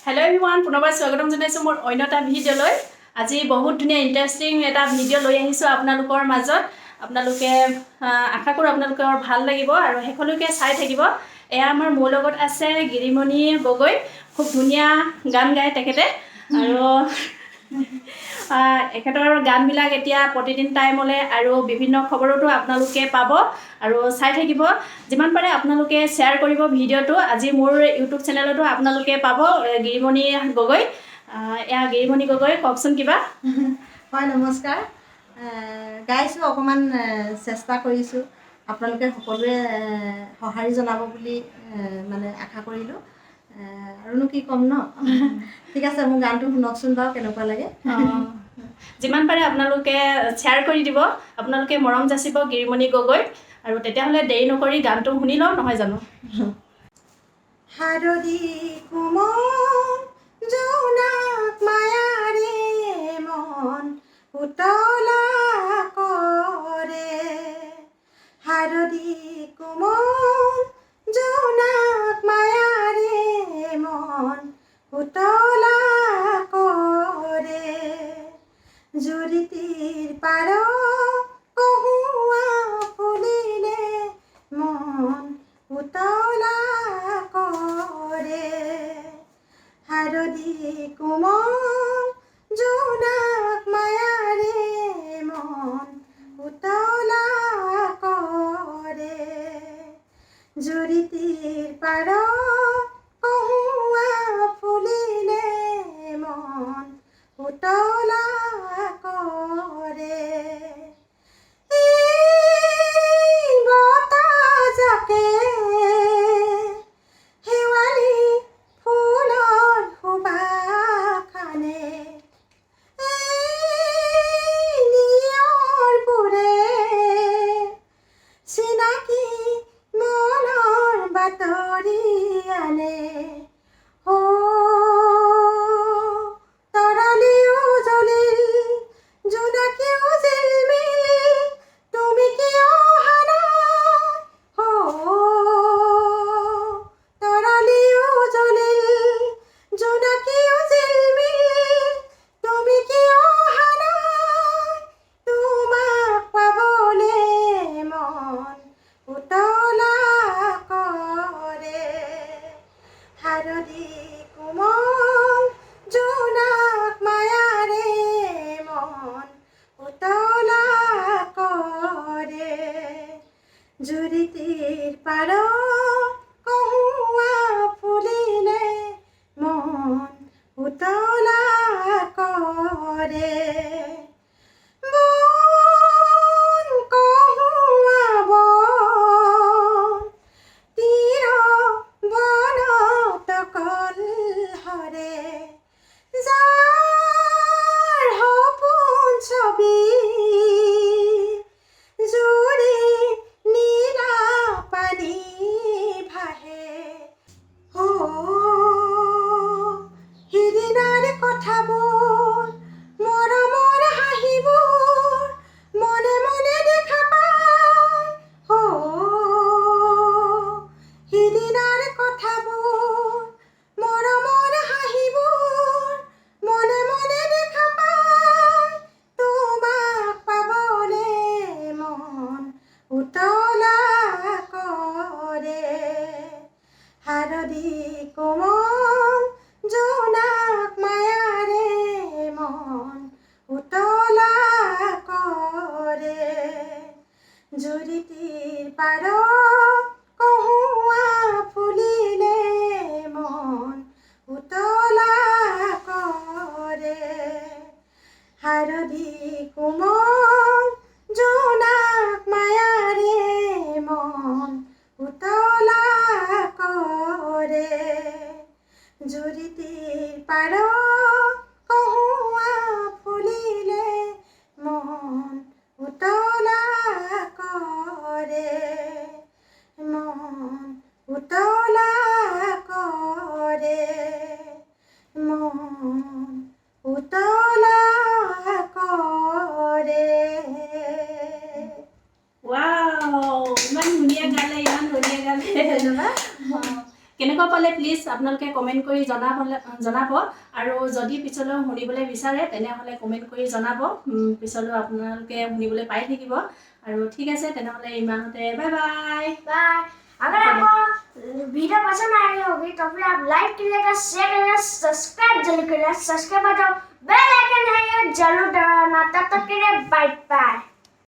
Hello everyone पुनर्बार स्वागतम जनाइছো মোৰ অন্য এটা ভিডিঅ'লৈ আজি বহুত ধুনীয়া ইন্টাৰেষ্টিং এটা ভিডিঅ' লৈ আহিছো আপোনালোকৰ মাজত আপোনালোকে আশা কৰো আপোনালোকৰ ভাল লাগিব আৰু হেকলৈকে চাই থাকিব এয়া আমাৰ মোৰ লগত আছে গিৰিমণি গগৈ খুব ধুনীয়া গান গায় তেখেতে আৰু এখেতৰ গানবিলাক এতিয়া প্ৰতিদিন টাইমলৈ আৰু বিভিন্ন খবৰতো আপোনালোকে পাব আৰু চাই থাকিব যিমান পাৰে আপোনালোকে শ্বেয়াৰ কৰিব ভিডিঅ'টো আজি মোৰ ইউটিউব চেনেলতো আপোনালোকে পাব গিৰিমণি গগৈ এয়া গিৰিমণি গগৈ কওকচোন কিবা হয় নমস্কাৰ গাইছোঁ অকণমান চেষ্টা কৰিছোঁ আপোনালোকে সকলোৱে সঁহাৰি জনাব বুলি মানে আশা কৰিলোঁ আৰুনো কি ক'ম ন ঠিক আছে মোৰ গানটো শুনকচোন বাৰু কেনেকুৱা লাগে যিমান পাৰে আপোনালোকে শ্বেয়াৰ কৰি দিব আপোনালোকে মৰম যাচিব গিৰিমণি গগৈ আৰু তেতিয়াহ'লে দেৰি নকৰি গানটো শুনি লওঁ নহয় জানো হাৰদি কোমল জোনাক মায়াৰে মন উতলা কৰে হাৰদি কোমল জোনাক মায়াৰে মন উতলা কৰে জুৰিটিৰ পাৰ কহুৱা ফুলিলে মন উতলা কৰে হাৰদি কোমল জোনাক মায়াৰে মন উতলা কৰে জুৰিটিৰ পাৰ কহুৱা ফুলিলে মন উতলা কৰে বতাজাকে শেৱালি ফুলৰ সুবাসনে নিয়ৰবোৰে চিনাকি মনৰ বাতৰি আনে তৰালিও জ্বলিল জোনাকিও জিলমিল তুমি কিয় অহা নাই তৰালিও জ্বলিল জোনাকিও জিলমিল তুমি কিয় অহা নাই তোমাক পাবলে মন উতলা কৰে হাৰদি কোমল জোনাক মায়াৰে মন উতলা কৰে জুৰিটিৰ পাৰ কহুৱা ফুলিলে মন উতলা কৰে বন কহুৱা বন তীৰ বনত কল হৰে যাৰ সপোন ছবি জুৰি নীলা পানী ভাহে সিদিনাৰ কথাবোৰ মৰমৰ হাঁহিবোৰ মনে মনে দেখা পায় সিদিনাৰ কথাবোৰ মৰমৰ হাঁহিবোৰ মনে মনে দেখা পায় তোমাক পাবলে মন উতলা কৰে হাৰদি কোমল জোনাক মায়াৰে মন উতলা কৰে জুৰিটিৰ পাৰ কহুৱা ফুলিলে মন উতলা কৰে হাৰদি কোমল জোনাক মায়াৰে মন উতলা কৰে জুৰিটিৰ পাৰ কহুৱা ফুলিলে মন উতলা কৰে মন উতলা কৰে মন উতলা কৰে ৱাও ইমান ধুনীয়া গালে ইমান ধুনীয়া গালে ধন্যবাদ কেনেকুৱা পালে হ'লে প্লিজ আপোনালোকে কমেণ্ট কৰি জনাব আৰু যদি পিছলৈ শুনিবলৈ বিচাৰে তেনেহ'লে কমেণ্ট কৰি জনাব পিছলৈ আপোনালোকে শুনিবলৈ পাই থাকিব আৰু ঠিক আছে তেনেহ'লে ইমানতে বাই বাই बाय। अगर आपको वीडियो पसंद आई होगी तो फिर आप लाइक कीजिएगा, शेयर करिएगा, सब्सक्राइब जरूर करिएगा। सब्सक्राइब बजाओ, बेल आइकन है ये जरूर दबाना। तब तक के लिए बाय बाय।